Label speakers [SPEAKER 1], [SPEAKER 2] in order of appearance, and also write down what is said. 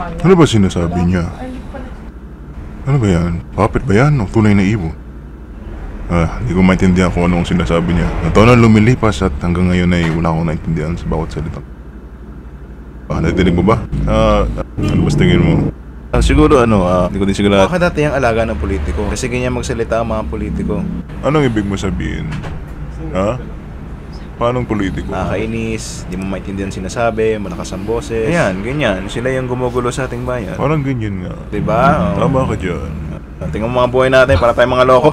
[SPEAKER 1] Ano ba sinasabi niya? Ano ba yan? Puppet ba yan o tunay na ibon? Hindi ko maintindihan kung anong sinasabi niya. Ang taon na lumilipas at hanggang ngayon ay wala akong naintindihan sa bawat salita. Natinig mo ba? Ano ba tingin mo? Siguro hindi ko din siguro.
[SPEAKER 2] Baka dati ang alaga ng politiko. Kasi ganyan magsalita ang mga politiko.
[SPEAKER 1] Anong ibig mo sabihin? Paanong politiko?
[SPEAKER 2] Nakakainis, di mo maintindihan sinasabi, malakas ang boses. Ayan, ganyan. Sila yung gumugulo sa ating bayan.
[SPEAKER 1] Parang ganyan nga.
[SPEAKER 2] Diba?
[SPEAKER 1] Tama ka dyan.
[SPEAKER 2] Tingnan mo mga buhay natin para tayong mga loko.